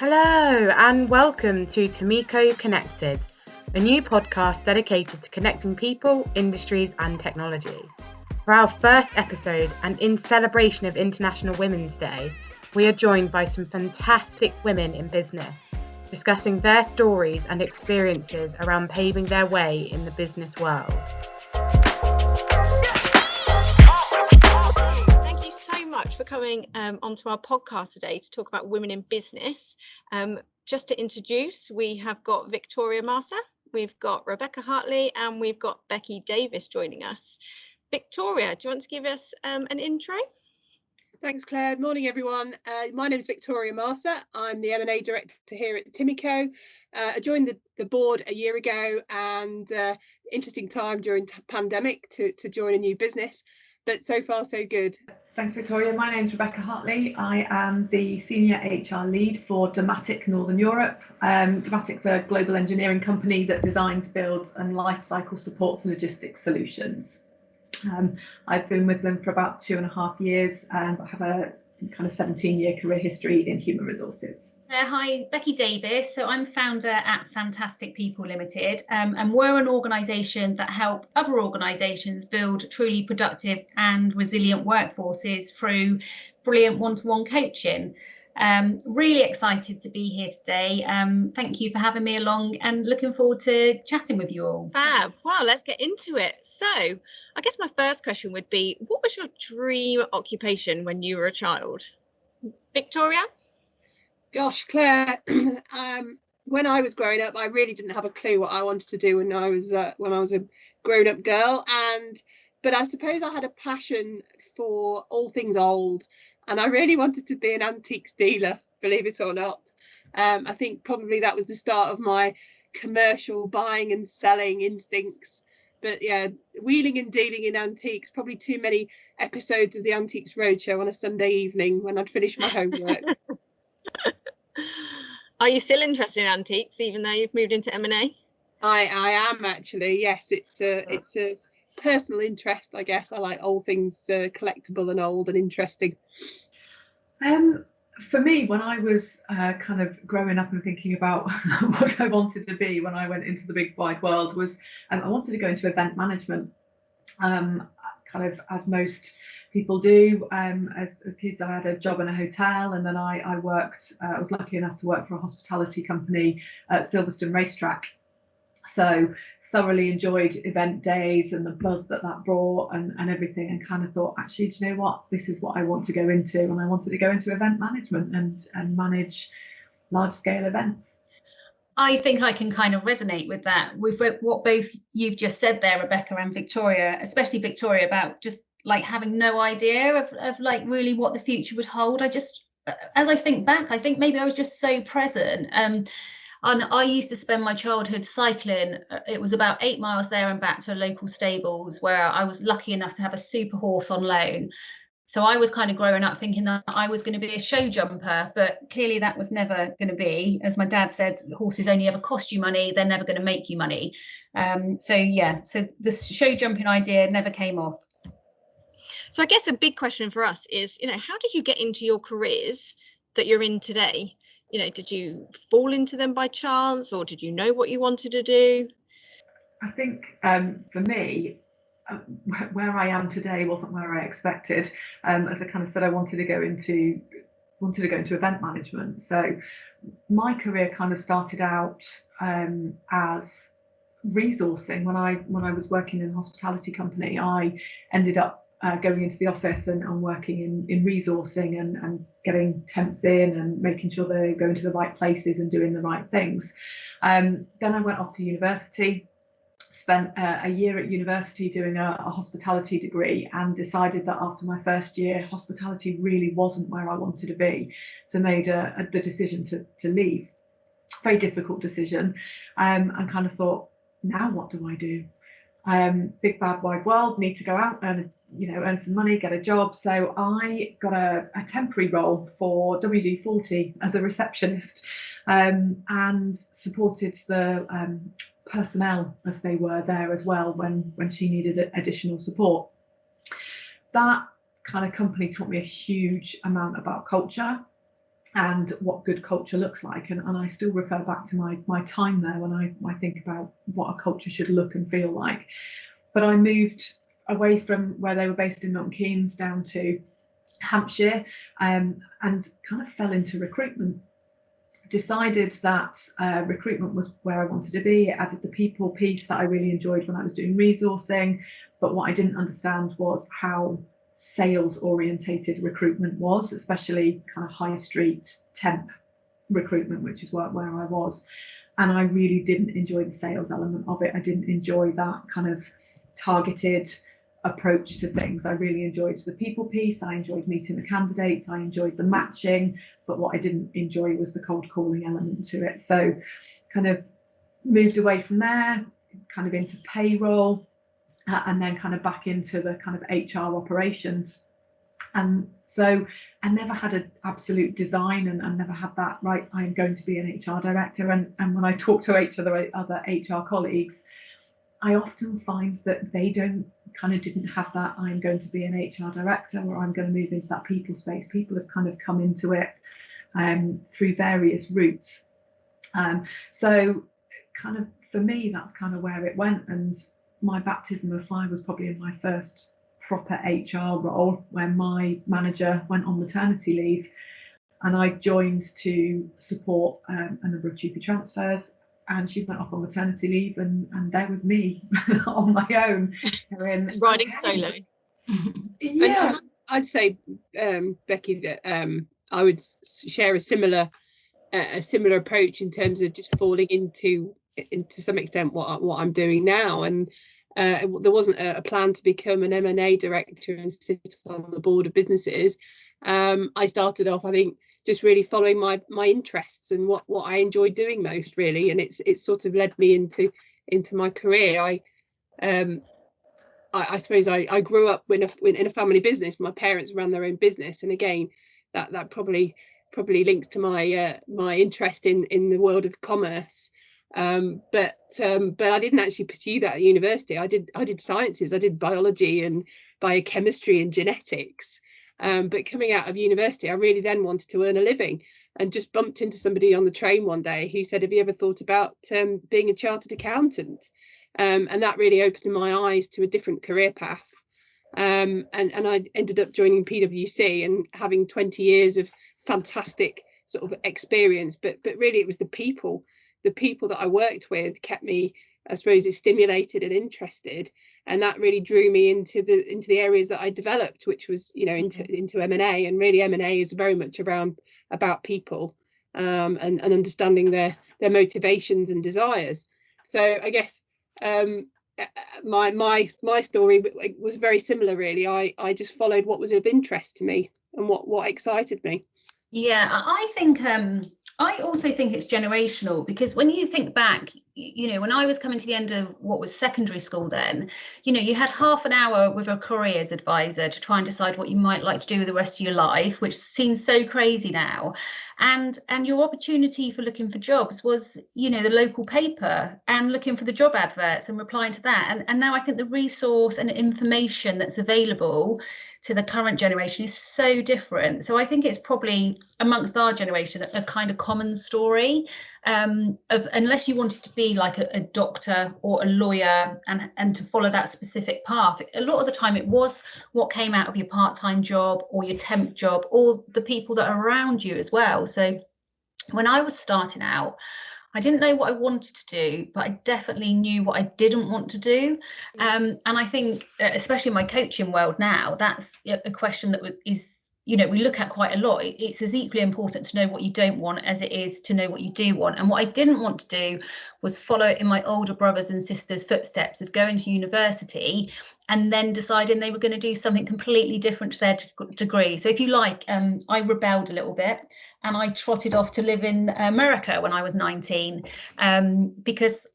Hello and welcome to Timico Connected, a new podcast dedicated to connecting people, industries and technology. For our first episode and in celebration of International Women's Day, we are joined by some fantastic women in business, discussing their stories and experiences around paving their way in the business world. For coming onto our podcast today to talk about women in business. Just to introduce, we have got Victoria Marsa, we've got Rebecca Hartley, and we've got Becky Davis joining us. Victoria, do you want to give us an intro? Thanks, Claire. Morning, everyone. My name is Victoria Marsa. I'm the M&A Director here at Timico. I joined the board a year ago, and interesting time during pandemic to join a new business, but so far so good. Thanks, Victoria. My name's Rebecca Hartley. I am the Senior HR Lead for Dematic Northern Europe. Dematic's a global engineering company that designs, builds and lifecycle supports logistics solutions. I've been with them for about 2.5 years and I have a kind of 17-year career history in human resources. Hi, Becky Davis. So I'm founder at Fantastic People Limited, and we're an organisation that help other organisations build truly productive and resilient workforces through brilliant one-to-one coaching. Really excited to be here today. Thank you for having me along and looking forward to chatting with you all. Fab. Well, let's get into it. So I guess my first question would be, what was your dream occupation when you were a child? Victoria? Gosh, Claire, when I was growing up, I really didn't have a clue what I wanted to do when I was a grown-up girl, but I suppose I had a passion for all things old, and I really wanted to be an antiques dealer, believe it or not. I think probably that was the start of my commercial buying and selling instincts. But yeah, wheeling and dealing in antiques, probably too many episodes of the Antiques Roadshow on a Sunday evening when I'd finished my homework. Are you still interested in antiques, even though you've moved into M&A? I am actually, yes. It's a personal interest, I guess. I like all things collectible and old and interesting. For me, when I was kind of growing up and thinking about what I wanted to be when I went into the big wide world was I wanted to go into event management. Kind of as most people do, as kids, I had a job in a hotel, and then I worked. I was lucky enough to work for a hospitality company at Silverstone Racetrack. So thoroughly enjoyed event days and the buzz that brought and everything, and kind of thought, actually, do you know what? This is what I want to go into, and I wanted to go into event management and manage large scale events. I think I can kind of resonate with that, with what both you've just said there, Rebecca and Victoria, especially Victoria, about just like having no idea of like really what the future would hold. I just, as I think back, I think maybe I was just so present. And I used to spend my childhood cycling. It was about 8 miles there and back to a local stables where I was lucky enough to have a super horse on loan. So I was kind of growing up thinking that I was going to be a show jumper, but clearly that was never going to be. As my dad said, horses only ever cost you money, they're never going to make you money. So the show jumping idea never came off. So I guess a big question for us is, how did you get into your careers that you're in today? Did you fall into them by chance, or did you know what you wanted to do? I think for me, where I am today wasn't where I expected. As I kind of said, I wanted to go into event management. So my career kind of started out as resourcing. When I was working in a hospitality company, I ended up going into the office and working in resourcing and getting temps in and making sure they're going to the right places and doing the right things. Then I went off to university, spent a year at university doing a hospitality degree, and decided that after my first year, hospitality really wasn't where I wanted to be. So made the decision to leave. Very difficult decision, and kind of thought, now what do I do? Big bad wide world, need to go out and earn some money, get a job. So I got a temporary role for WD-40 as a receptionist, and supported the personnel as they were there as well when she needed additional support. That kind of company taught me a huge amount about culture, and what good culture looks like. And I still refer back to my time there when I think about what a culture should look and feel like. But I moved away from where they were based in Milton Keynes down to Hampshire, and kind of fell into recruitment. Decided that recruitment was where I wanted to be. It added the people piece that I really enjoyed when I was doing resourcing, but what I didn't understand was how sales orientated recruitment was, especially kind of high street temp recruitment, which is where I was. And I really didn't enjoy the sales element of it. I didn't enjoy that kind of targeted approach to things. I really enjoyed the people piece. I enjoyed meeting the candidates. I enjoyed the matching, but what I didn't enjoy was the cold calling element to it. So kind of moved away from there, kind of into payroll, and then kind of back into the kind of HR operations. And so I never had an absolute design, and I never had that, right, I'm going to be an HR director. And when I talk to other HR colleagues, I often find that they didn't have that, I'm going to be an HR director, or I'm going to move into that people space. People have kind of come into it through various routes. So kind of for me, that's kind of where it went. And my baptism of fire was probably in my first proper HR role, when my manager went on maternity leave, and I joined to support a number of GP transfers. And she went off on maternity leave, and there was me on my own. Riding solo. Yeah, and I'd say, Becky, that I would share a similar approach in terms of just falling into some extent what I'm doing now. And there wasn't a plan to become an M&A director and sit on the board of businesses. I started off, I think, just really following my interests and what I enjoyed doing most, really. And it's sort of led me into my career. I suppose I grew up in a family business. My parents ran their own business, and again, that probably links to my interest in the world of commerce. But I didn't actually pursue that at university. I did sciences. I did biology and biochemistry and genetics. But coming out of university, I really then wanted to earn a living, and just bumped into somebody on the train one day who said, have you ever thought about being a chartered accountant? And that really opened my eyes to a different career path. And I ended up joining PwC and having 20 years of fantastic sort of experience. But really, it was the people that I worked with kept me, I suppose, stimulated and interested, and that really drew me into the areas that I developed, which was, into M&A. And really, M&A is very much about people, and understanding their motivations and desires. So I guess my story was very similar, really. I just followed what was of interest to me and what excited me. Yeah, I think I also think it's generational, because when you think back, when I was coming to the end of what was secondary school then, you had half an hour with a careers advisor to try and decide what you might like to do with the rest of your life, which seems so crazy now. And your opportunity for looking for jobs was, the local paper, and looking for the job adverts and replying to that. And now I think the resource and information that's available to the current generation is so different. So I think it's probably amongst our generation a kind of common story, of, unless you wanted to be like a doctor or a lawyer and to follow that specific path, a lot of the time it was what came out of your part-time job or your temp job, or the people that are around you as well. So when I was starting out, I didn't know what I wanted to do, but I definitely knew what I didn't want to do. And I think, especially in my coaching world now, that's a question that is, we look at quite a lot. It's as equally important to know what you don't want as it is to know what you do want. And what I didn't want to do was follow in my older brothers and sisters' footsteps of going to university and then deciding they were going to do something completely different to their degree. So if you like, I rebelled a little bit, and I trotted off to live in America when I was 19, because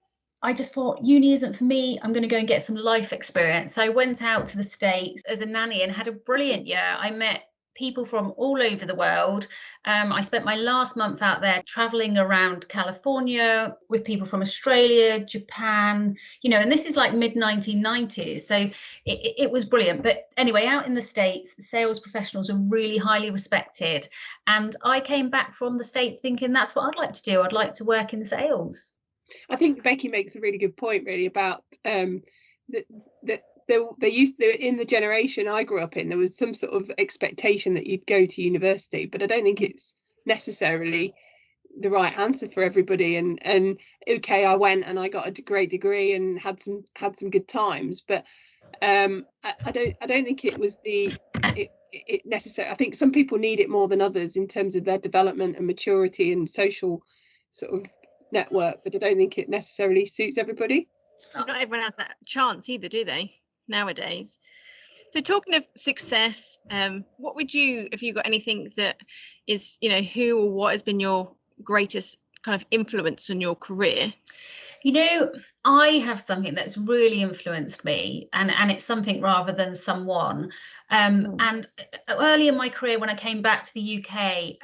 I just thought uni isn't for me. I'm going to go and get some life experience. So I went out to the States as a nanny and had a brilliant year. I met people from all over the world. I spent my last month out there traveling around California with people from Australia, Japan, and this is like mid 1990s. So it was brilliant. But anyway, out in the States, sales professionals are really highly respected. And I came back from the States thinking that's what I'd like to do. I'd like to work in sales. I think Becky makes a really good point, really, about that in the generation I grew up in, there was some sort of expectation that you'd go to university, but I don't think it's necessarily the right answer for everybody. And okay, I went and I got a great degree and had some good times, but I don't think it was it necessary. I think some people need it more than others in terms of their development and maturity and social sort of network, but I don't think it necessarily suits everybody. Not everyone has that chance either, do they, nowadays? So talking of success, what would you, if you got anything that is, who or what has been your greatest kind of influence on your career? I have something that's really influenced me, and it's something rather than someone. And early in my career, when I came back to the UK,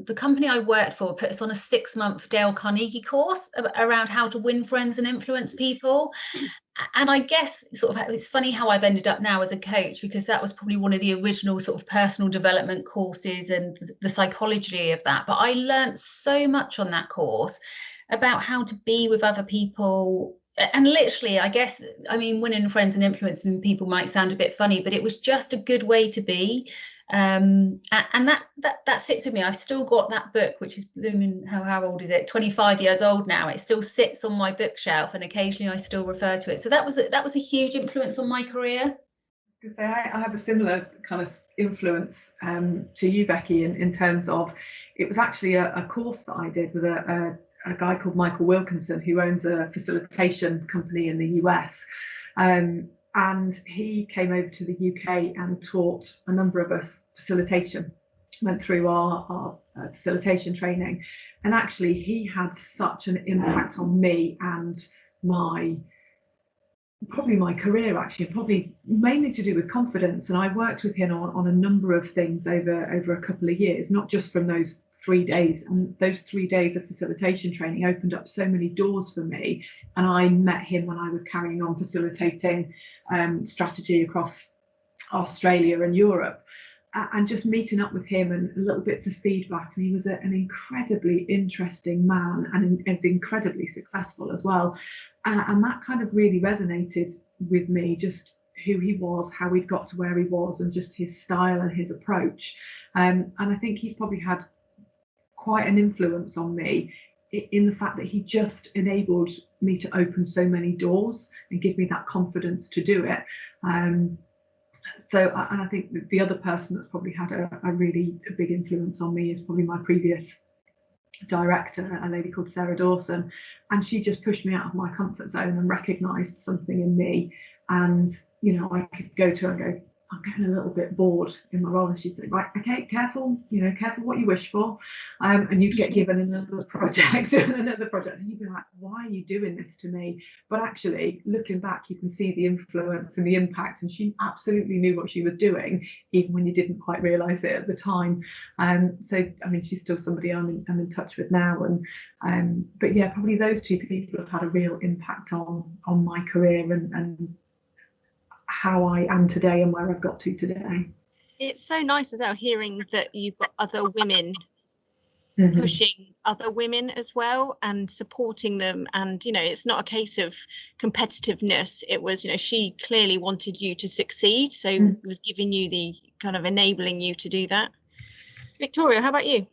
the company I worked for put us on a 6-month Dale Carnegie course around how to win friends and influence people. And I guess it's funny how I've ended up now as a coach, because that was probably one of the original sort of personal development courses and the psychology of that. But I learned so much on that course about how to be with other people. And literally, I guess, winning friends and influencing people might sound a bit funny, but it was just a good way to be. And that sits with me. I've still got that book, which is blooming, how old is it? 25 years old now. It still sits on my bookshelf, and occasionally I still refer to it. So that was a huge influence on my career. I have a similar kind of influence to you, Becky, in terms of, it was actually a course that I did with a guy called Michael Wilkinson, who owns a facilitation company in the US. And he came over to the UK and taught a number of us facilitation, went through our facilitation training. And actually, he had such an impact on me and probably my career, actually, probably mainly to do with confidence. And I worked with him on a number of things over a couple of years, not just from those 3 days. And those 3 days of facilitation training opened up so many doors for me. And I met him when I was carrying on facilitating strategy across Australia and Europe. And just meeting up with him and little bits of feedback. And he was an incredibly interesting man, and is incredibly successful as well. And that kind of really resonated with me, just who he was, how he'd got to where he was, and just his style and his approach. And I think he's probably had quite an influence on me in the fact that he just enabled me to open so many doors and give me that confidence to do it. So, and I think that the other person that's probably had a really big influence on me is probably my previous director, a lady called Sarah Dawson, and she just pushed me out of my comfort zone and recognised something in me. And I could go to her and go, I'm getting a little bit bored in my role, and she'd say, right, okay, careful what you wish for, and you'd get given another project and another project, and you'd be like, why are you doing this to me? But actually, looking back, you can see the influence and the impact, and she absolutely knew what she was doing, even when you didn't quite realise it at the time. So she's still somebody I'm in touch with now, and but yeah, probably those two people have had a real impact on my career and how I am today and where I've got to today. It's so nice as well hearing that you've got other women pushing other women as well and supporting them. And it's not a case of competitiveness. It was she clearly wanted you to succeed, so it was giving you the kind of enabling you to do that. Victoria, how about you?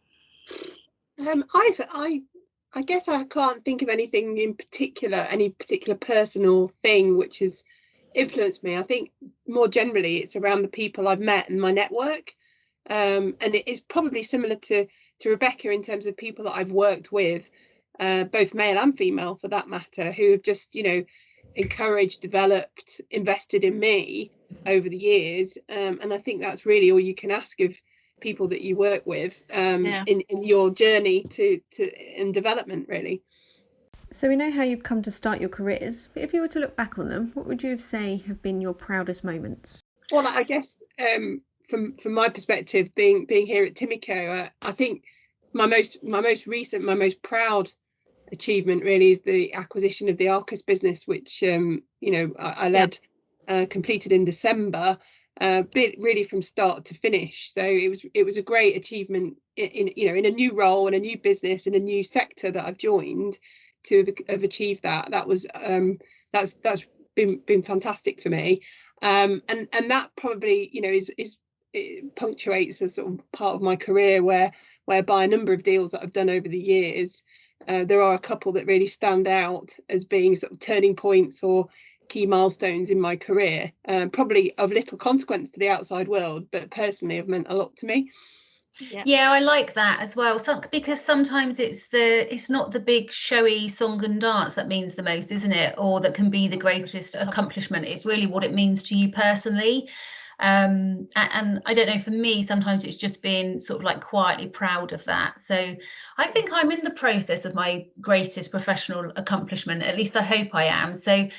I guess I can't think of anything in particular, any particular person or thing which has influenced me. I think more generally it's around the people I've met and my network, and it is probably similar to Rebecca in terms of people that I've worked with, both male and female for that matter, who have just encouraged, developed, invested in me over the years, and I think that's really all you can ask of people that you work with in your journey to development, really. So we know how you've come to start your careers, but if you were to look back on them, what would you say have been your proudest moments? Well, I guess from my perspective, being here at Timico, I think my most recent, my most proud achievement really is the acquisition of the Arcus business, which I led, completed in December, really from start to finish. So it was a great achievement in a new role and a new business in a new sector that I've joined to have achieved that. That was that's been fantastic for me, and that probably it punctuates a sort of part of my career whereby a number of deals that I've done over the years, there are a couple that really stand out as being sort of turning points or key milestones in my career, probably of little consequence to the outside world, but personally have meant a lot to me. Yeah, I like that as well. Because sometimes it's not the big showy song and dance that means the most, isn't it? Or that can be the greatest accomplishment. It's really what it means to you personally. And I don't know, for me, sometimes it's just being sort of like quietly proud of that. So I think I'm in the process of my greatest professional accomplishment. At least I hope I am. So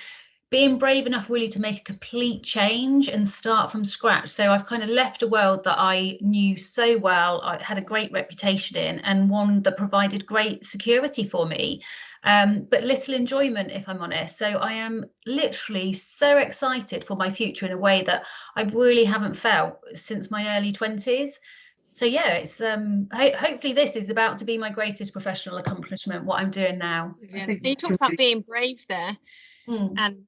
being brave enough really to make a complete change and start from scratch. So I've kind of left a world that I knew so well, I had a great reputation in, and one that provided great security for me, but little enjoyment, if I'm honest. So I am literally so excited for my future in a way that I really haven't felt since my early 20s. So yeah, it's hopefully this is about to be my greatest professional accomplishment, what I'm doing now. You talked about being brave there, and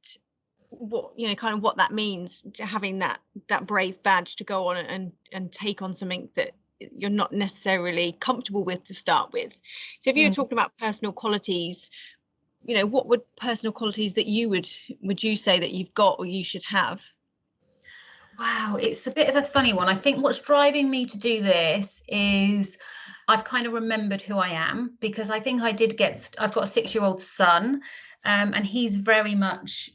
what kind of what that means, having that brave badge to go on and take on something that you're not necessarily comfortable with to start with. So if you were talking about personal qualities, what would personal qualities that would you say that you've got or you should have? Wow, it's a bit of a funny one. I think what's driving me to do this is I've kind of remembered who I am, because I think I've got a 6-year-old son, and he's very much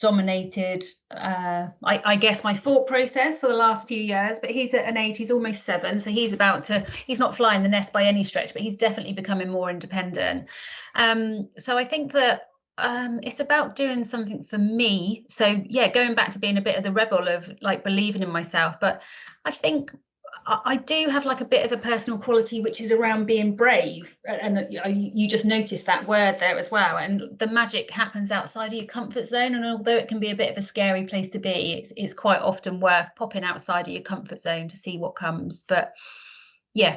dominated, I guess, my thought process for the last few years. But he's at an age, he's almost 7, so he's not flying the nest by any stretch, but he's definitely becoming more independent. So I think that it's about doing something for me. So yeah, going back to being a bit of the rebel of like believing in myself. But I think I do have like a bit of a personal quality which is around being brave, and you just noticed that word there as well. And the magic happens outside of your comfort zone, and although it can be a bit of a scary place to be, it's quite often worth popping outside of your comfort zone to see what comes. But yeah,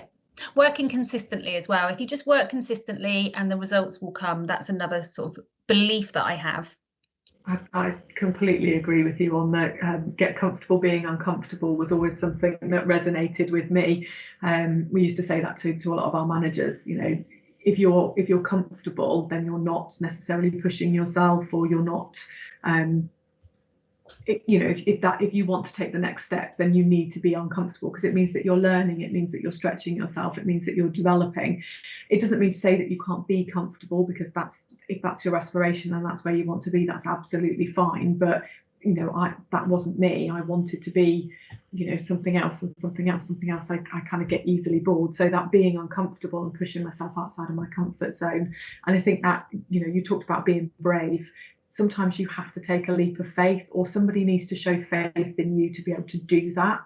working consistently as well. If you just work consistently and the results will come, that's another sort of belief that I have. I completely agree with you on that. Get comfortable being uncomfortable was always something that resonated with me. We used to say that to a lot of our managers. If you're comfortable, then you're not necessarily pushing yourself, or you're not. If you want to take the next step, then you need to be uncomfortable, because it means that you're learning, it means that you're stretching yourself, it means that you're developing. It doesn't mean to say that you can't be comfortable, because if that's your aspiration and that's where you want to be, that's absolutely fine. But that wasn't me. I wanted to be something else and something else. I kind of get easily bored. So that being uncomfortable and pushing myself outside of my comfort zone, and I think that you talked about being brave. Sometimes you have to take a leap of faith, or somebody needs to show faith in you to be able to do that.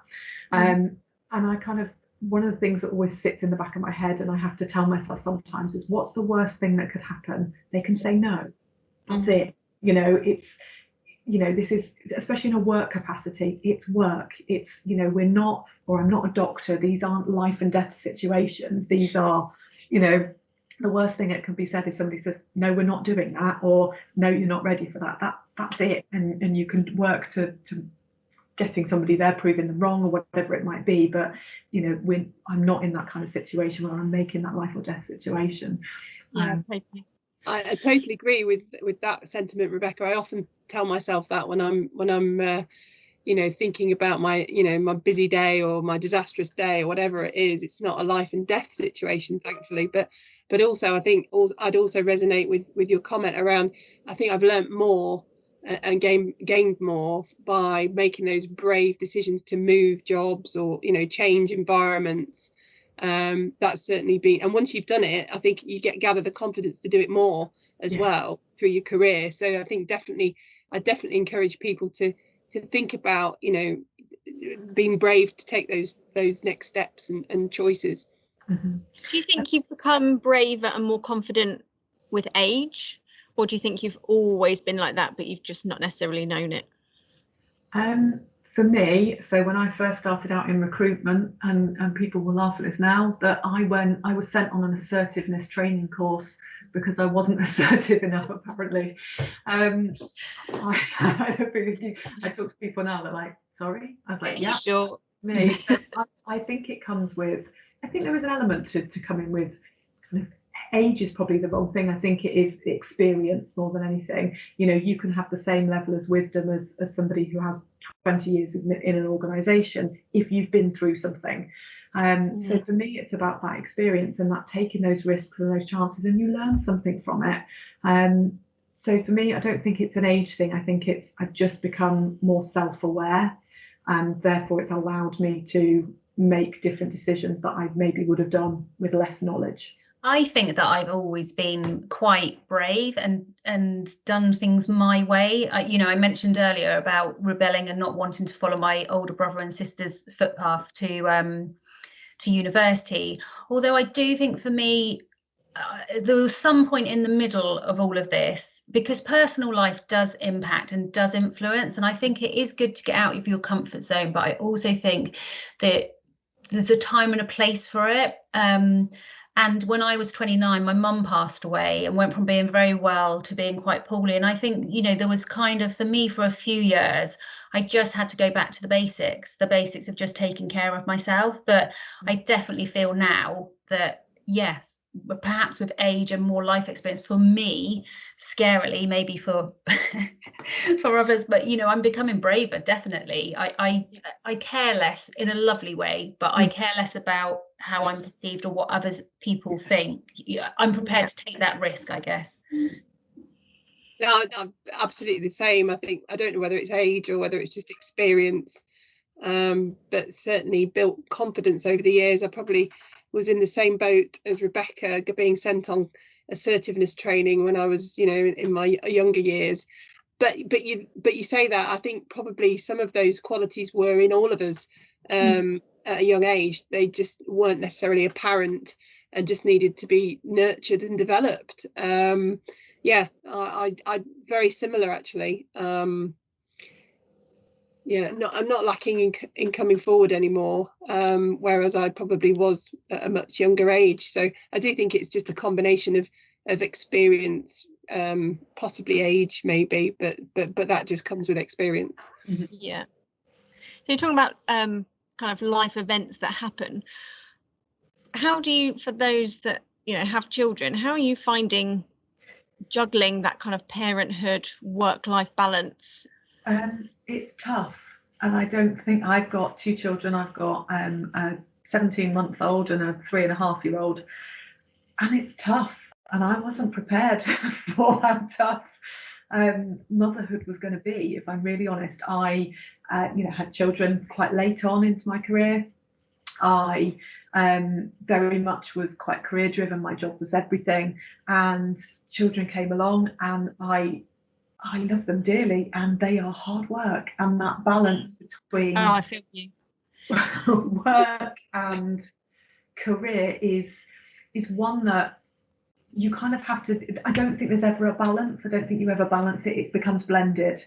And I kind of, one of the things that always sits in the back of my head, and I have to tell myself sometimes, is what's the worst thing that could happen? They can say no. That's it. This is, especially in a work capacity, it's work. It's, we're not, or I'm not a doctor. These aren't life and death situations. These are, the worst thing that can be said is somebody says, no, we're not doing that, or no, you're not ready for that. That's it. And you can work to getting somebody there, proving them wrong, or whatever it might be. But, I'm not in that kind of situation where I'm making that life or death situation. Totally. I totally agree with that sentiment, Rebecca. I often tell myself that when I'm thinking about my my busy day or my disastrous day or whatever it is. It's not a life and death situation, thankfully, but also I think I'd also resonate with your comment around, I think I've learnt more and gained more by making those brave decisions to move jobs or change environments. That's certainly been, and once you've done it, I think you gather the confidence to do it more as well through your career. So I think I definitely encourage people to think about been brave to take those next steps and choices. Mm-hmm. Do you think you've become braver and more confident with age, or do you think you've always been like that but you've just not necessarily known it? For me, so when I first started out in recruitment, and people will laugh at this now, that I was sent on an assertiveness training course because I wasn't assertive enough, apparently. I talk to people now, they're like, sorry? I was like, yeah, sure. Me. So I think it comes with, I think there is an element to coming with kind of age is probably the wrong thing. I think it is experience more than anything. You know, you can have the same level as wisdom as somebody who has 20 years in an organisation if you've been through something. So for me, it's about that experience and that taking those risks and those chances, and you learn something from it. So for me, I don't think it's an age thing. I think I've just become more self-aware, and therefore it's allowed me to make different decisions that I maybe would have done with less knowledge. I think that I've always been quite brave and done things my way. I mentioned earlier about rebelling and not wanting to follow my older brother and sister's footpath to university. Although I do think for me, there was some point in the middle of all of this, because personal life does impact and does influence. And I think it is good to get out of your comfort zone. But I also think that there's a time and a place for it. And when I was 29, my mum passed away and went from being very well to being quite poorly. And I think, there was kind of, for me, for a few years, I just had to go back to the basics of just taking care of myself. But I definitely feel now that, yes, perhaps with age and more life experience, for me, scarily, maybe for for others, but I'm becoming braver, definitely. I care less in a lovely way, but I care less about how I'm perceived or what other people think. I'm prepared to take that risk, I guess. No, I'm absolutely the same. I don't know whether it's age or whether it's just experience, but certainly built confidence over the years. I probably was in the same boat as Rebecca, being sent on assertiveness training when I was, in my younger years. But you say that, I think probably some of those qualities were in all of us at a young age. They just weren't necessarily apparent and just needed to be nurtured and developed. I very similar actually. I'm not lacking in coming forward anymore, whereas I probably was at a much younger age. So I do think it's just a combination of experience, possibly age maybe, but that just comes with experience. Yeah. So you're talking about kind of life events that happen. How do you, for those that have children, how are you finding juggling that kind of parenthood work-life balance? It's tough, and I don't think, I've got two children. I've got a 17-month-old and a 3.5-year-old, and it's tough, and I wasn't prepared for how tough motherhood was going to be. If I'm really honest, I had children quite late on into my career. I very much was quite career driven. My job was everything, and children came along, and I love them dearly, and they are hard work, and that balance between I feel you. work and career is one that you kind of have to. I don't think there's ever a balance. I don't think you ever balance it. It becomes blended.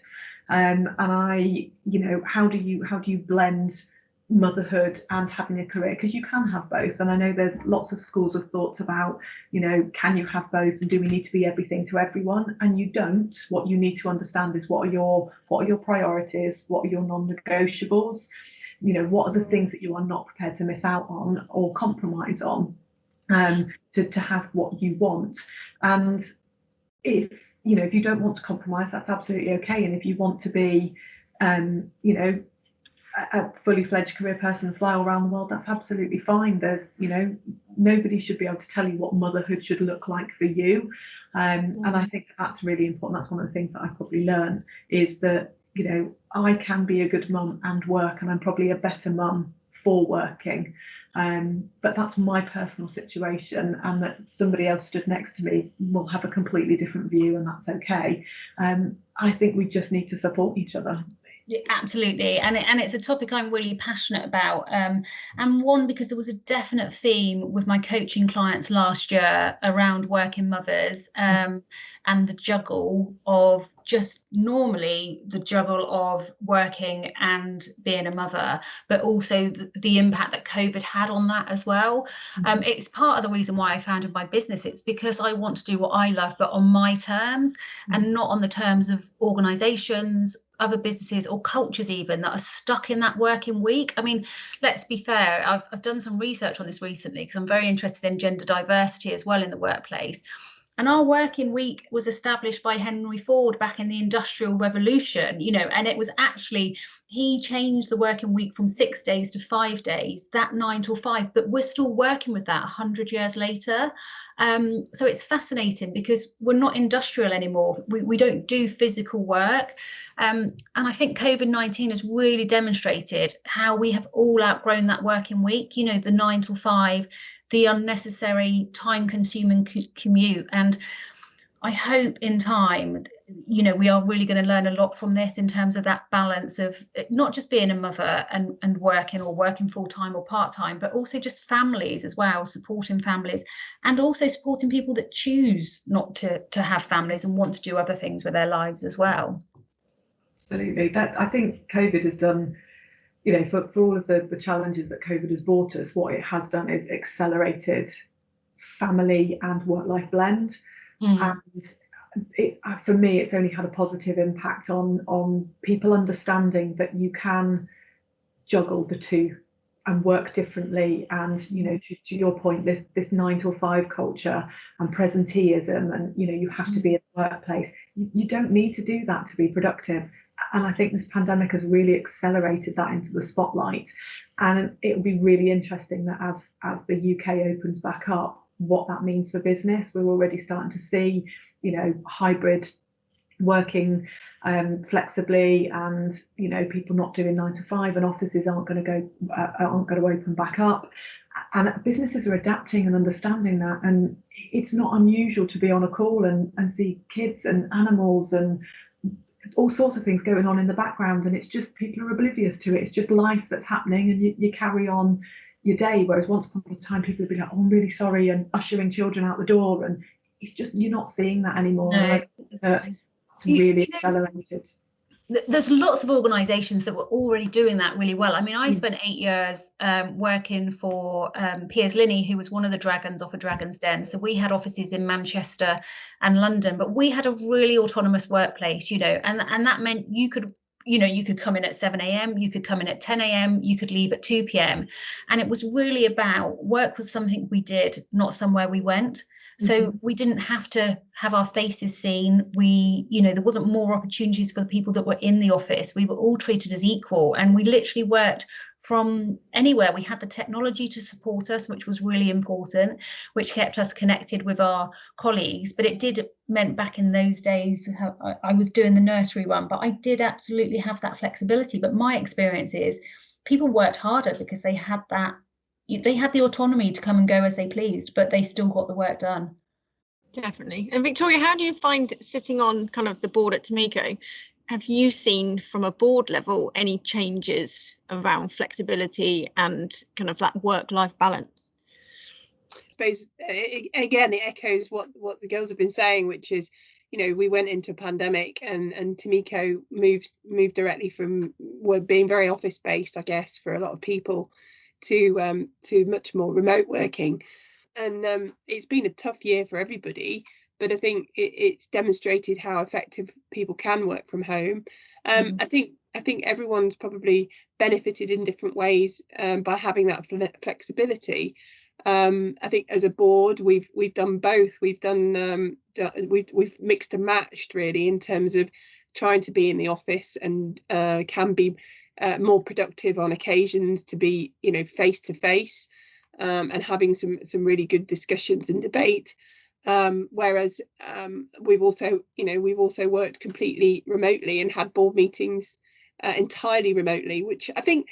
And how do you blend motherhood and having a career? Because you can have both, and I know there's lots of schools of thoughts about, can you have both, and do we need to be everything to everyone? And you don't. What you need to understand is what are your priorities, what are your non-negotiables, what are the things that you are not prepared to miss out on or compromise on, to have what you want. And if you don't want to compromise, that's absolutely okay. And if you want to be a fully fledged career person and fly all around the world, that's absolutely fine. There's nobody should be able to tell you what motherhood should look like for you, and I think that's really important. That's one of the things that I probably learned, is that I can be a good mum and work, and I'm probably a better mum for working, but that's my personal situation, and that somebody else stood next to me will have a completely different view, and that's okay. I think we just need to support each other. Absolutely, and it's a topic I'm really passionate about, and one, because there was a definite theme with my coaching clients last year around working mothers, and the juggle of just normally the juggle of working and being a mother, but also the impact that COVID had on that as well. It's part of the reason why I founded my business. It's because I want to do what I love, but on my terms, and not on the terms of organizations, other businesses, or cultures even, that are stuck in that working week. I mean, let's be fair, I've done some research on this recently because I'm very interested in gender diversity as well in the workplace. And our working week was established by Henry Ford back in the Industrial Revolution, and it was actually, he changed the working week from 6 days to 5 days, that 9 till 5, but we're still working with that 100 years later. So it's fascinating because we're not industrial anymore. We don't do physical work. And I think COVID-19 has really demonstrated how we have all outgrown that working week, the 9 till 5, the unnecessary time-consuming commute. And I hope in time, we are really going to learn a lot from this in terms of that balance of not just being a mother and working full-time or part-time, but also just families as well, supporting families, and also supporting people that choose not to have families and want to do other things with their lives as well. Absolutely. That, I think COVID has done, for all of the challenges that COVID has brought us, what it has done is accelerated family and work-life blend. And for me, it's only had a positive impact on people understanding that you can juggle the two and work differently. And to your point, this 9 till 5 culture and presenteeism, and you have to be in the workplace. You don't need to do that to be productive. And I think this pandemic has really accelerated that into the spotlight. And it will be really interesting that as the UK opens back up, what that means for business. We're already starting to see, hybrid working flexibly, and people not doing 9 to 5, and offices aren't going to open back up. And businesses are adapting and understanding that. And it's not unusual to be on a call and see kids and animals and all sorts of things going on in the background, and it's just people are oblivious to it. It's just life that's happening, and you carry on your day. Whereas once upon a time, people would be like, "Oh, I'm really sorry," and ushering children out the door, and it's just, you're not seeing that anymore. No. It's really accelerated. There's lots of organisations that were already doing that really well. I mean, I spent 8 years working for Piers Linney, who was one of the dragons off of Dragon's Den. So we had offices in Manchester and London, but we had a really autonomous workplace, and that meant you could come in at 7 a.m, you could come in at 10 a.m, you could leave at 2 p.m. And it was really about work was something we did, not somewhere we went. So we didn't have to have our faces seen. There wasn't more opportunities for the people that were in the office. We were all treated as equal, and we literally worked from anywhere. We had the technology to support us, which was really important, which kept us connected with our colleagues. But it meant back in those days, I was doing the nursery run, but I did absolutely have that flexibility. But my experience is people worked harder because they had the autonomy to come and go as they pleased, but they still got the work done. Definitely. And Victoria, how do you find sitting on kind of the board at Timico? Have you seen from a board level any changes around flexibility and kind of that work-life balance? I suppose, again, it echoes what the girls have been saying, which is, we went into a pandemic, and Timico moved directly from being very office based, I guess, for a lot of people, to much more remote working. And it's been a tough year for everybody, but I think it's demonstrated how effective people can work from home. I think everyone's probably benefited in different ways by having that flexibility. I think as a board, we've done both. We've mixed and matched, really, in terms of trying to be in the office and can be more productive on occasions to be, face to face, and having some really good discussions and debate. Whereas we've also worked completely remotely and had board meetings entirely remotely, which I think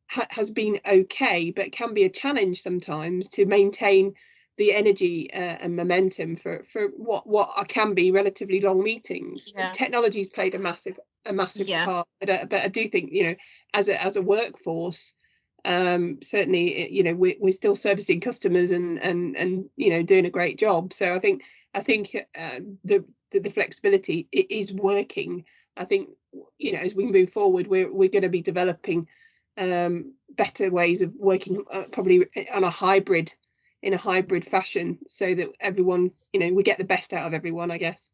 has been okay, but can be a challenge sometimes to maintain the energy and momentum for what can be relatively long meetings. Yeah. Technology's played a massive a massive Yeah. part. But I do think, you know, as a workforce, certainly, you know, we're still servicing customers and you know, doing a great job. So I think the flexibility, it is working. I think, you know, as we move forward, we're going to be developing better ways of working, probably on in a hybrid fashion, so that everyone, you know, we get the best out of everyone, I guess.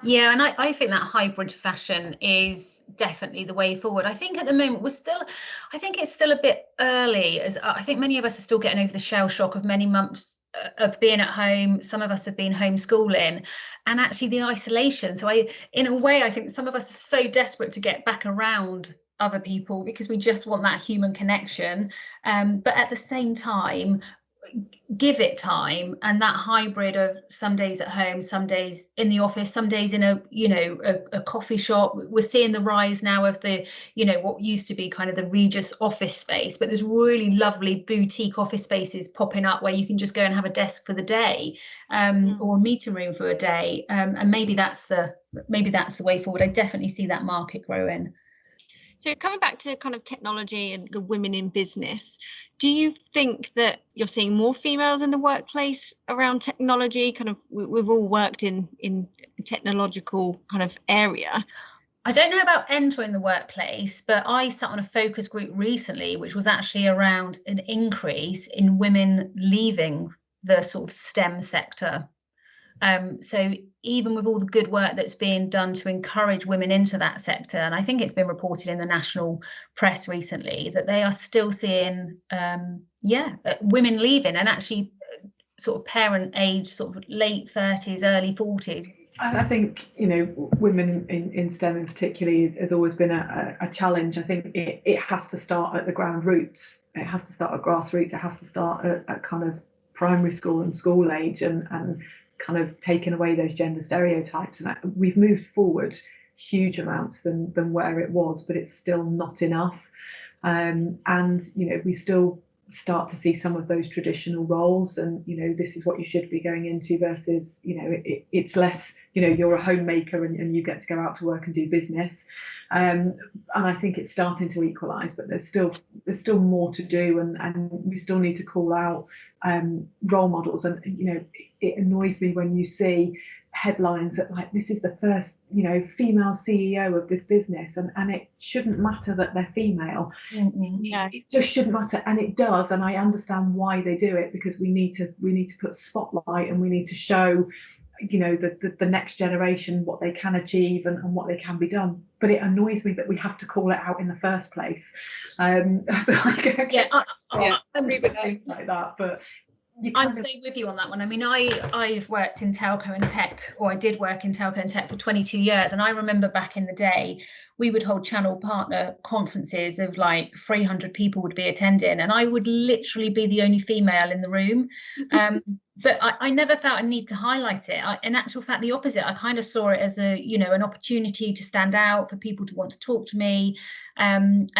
Yeah, and I think that hybrid fashion is definitely the way forward. I think at the moment I think it's still a bit early, as I think many of us are still getting over the shell shock of many months of being at home. Some of us have been homeschooling, and actually the isolation. So in a way, I think some of us are so desperate to get back around other people because we just want that human connection. But at the same time, give it time, and that hybrid of some days at home, some days in the office, some days in a coffee shop. We're seeing the rise now of the, you know, what used to be kind of the Regis office space, but there's really lovely boutique office spaces popping up where you can just go and have a desk for the day, or a meeting room for a day, and maybe that's the way forward. I definitely see that market growing. So coming back to kind of technology and the women in business, do you think that you're seeing more females in the workplace around technology? Kind of, we've all worked in technological kind of area. I don't know about entering the workplace, but I sat on a focus group recently, which was actually around an increase in women leaving the sort of STEM sector. So even with all the good work that's being done to encourage women into that sector, and I think it's been reported in the national press recently that they are still seeing, women leaving, and actually sort of parent age, sort of late 30s, early 40s. I think, you know, women in STEM in particular has always been a challenge. I think it has to start at the ground roots. It has to start at grassroots. It has to start at kind of primary school and school age, and kind of taken away those gender stereotypes. And we've moved forward huge amounts than where it was, but it's still not enough. And, you know, we still start to see some of those traditional roles, and, you know, this is what you should be going into versus, you know, it's less, you know, you're a homemaker and you get to go out to work and do business. And I think it's starting to equalise, but there's still more to do, and we still need to call out role models. And, you know, it annoys me when you see headlines that, like, this is the first, you know, female CEO of this business, and it shouldn't matter that they're female. It just shouldn't matter, and it does. And I understand why they do it, because we need to put spotlight, and we need to show, you know, the next generation what they can achieve and what they can be done. But it annoys me that we have to call it out in the first place. So things like that, but I'm staying with you on that one. I mean, I've worked in telco and tech, or I did work in telco and tech for 22 years. And I remember back in the day, we would hold channel partner conferences of like 300 people would be attending, and I would literally be the only female in the room. But I never felt a need to highlight it. In actual fact, the opposite. I kind of saw it as a, you know, an opportunity to stand out, for people to want to talk to me. And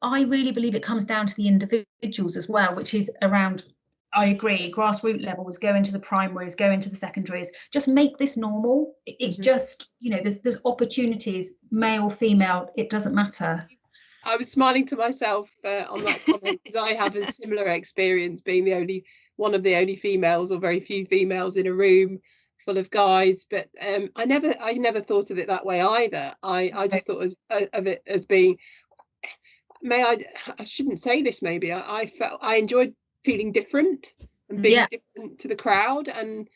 I really believe it comes down to the individuals as well, which is around, I agree, grassroots levels, go into the primaries, go into the secondaries, just make this normal. It's just, you know, there's opportunities, male, female, it doesn't matter. I was smiling to myself on that comment, because I have a similar experience, being one of the only females, or very few females, in a room full of guys. But I never thought of it that way either. I just thought of it as being, I shouldn't say this, maybe I felt I enjoyed feeling different and being different to the crowd, and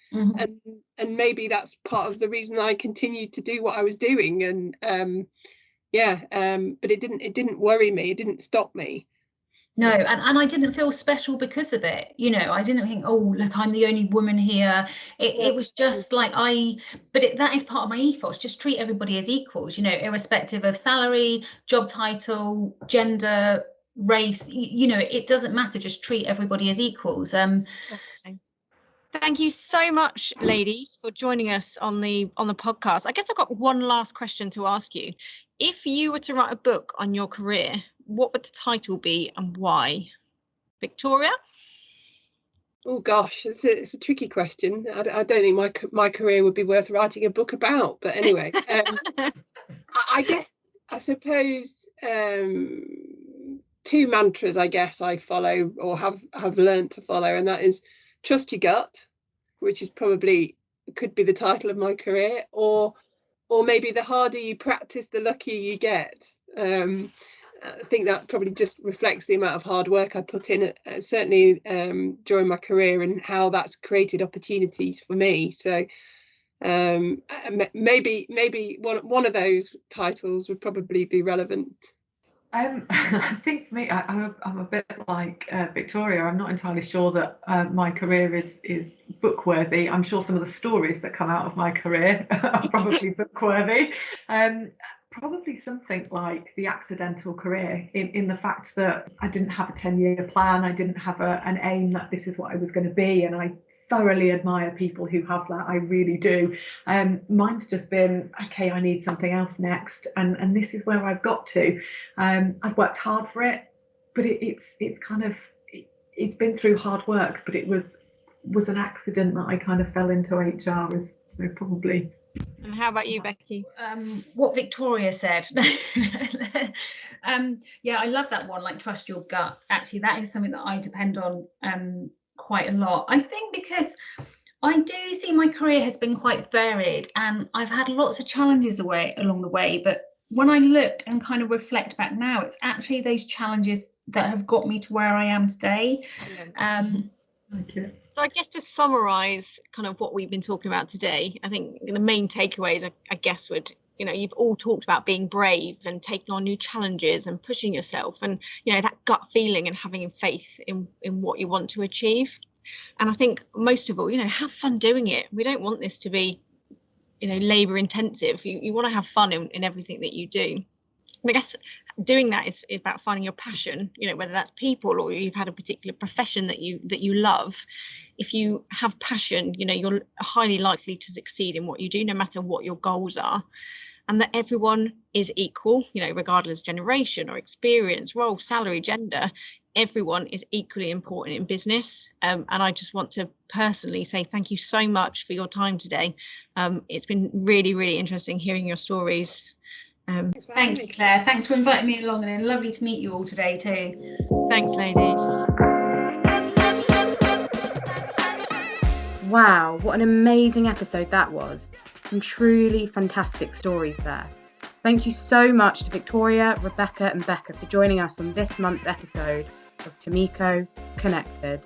maybe that's part of the reason I continued to do what I was doing. And but it didn't worry me, it didn't stop me. No, and I didn't feel special because of it. You know, I didn't think, oh, look, I'm the only woman here. It was just like that is part of my ethos. Just treat everybody as equals, you know, irrespective of salary, job title, gender, race. You know, it doesn't matter. Just treat everybody as equals. Thank you so much, ladies, for joining us on the podcast. I guess I've got one last question to ask you. If you were to write a book on your career, what would the title be and why? Victoria? Oh gosh, it's a tricky question. I don't think my career would be worth writing a book about. But anyway, I guess I suppose two mantras, I guess, I follow or have learned to follow, and that is trust your gut, which is probably could be the title of my career, or maybe the harder you practice, the luckier you get. I think that probably just reflects the amount of hard work I put in, certainly during my career, and how that's created opportunities for me. So maybe one of those titles would probably be relevant. I think for me, I'm a bit like Victoria. I'm not entirely sure that my career is book worthy. I'm sure some of the stories that come out of my career are probably book worthy. Probably something like the accidental career, in the fact that I didn't have a 10-year plan. I didn't have an aim that this is what I was going to be, and I thoroughly admire people who have that. I really do. Mine's just been, okay, I need something else next, and this is where I've got to. I've worked hard for it, but it's been through hard work, but it was an accident that I kind of fell into HR, so probably. And how about you, Becky? What Victoria said. Yeah, I love that one, like trust your gut. Actually, that is something that I depend on quite a lot. I think because I do see my career has been quite varied, and I've had lots of challenges along the way, but when I look and kind of reflect back now, it's actually those challenges that have got me to where I am today. Thank you. So I guess to summarise kind of what we've been talking about today, I think the main takeaways, I guess, would, you've all talked about being brave and taking on new challenges and pushing yourself, and, that gut feeling and having faith in what you want to achieve. And I think most of all, have fun doing it. We don't want this to be, labour intensive. You want to have fun in everything that you do. And I guess doing that is about finding your passion, whether that's people or you've had a particular profession that you love. If you have passion, you're highly likely to succeed in what you do, no matter what your goals are. And that everyone is equal, regardless of generation or experience, role, salary, gender. Everyone is equally important in business. And I just want to personally say thank you so much for your time today. It's been really, really interesting hearing your stories. Thank you, Claire. Thanks for inviting me along, and lovely to meet you all today too. Thanks, ladies. Wow, what an amazing episode that was. Some truly fantastic stories there. Thank you so much to Victoria, Rebecca and Becca for joining us on this month's episode of Timico Connected.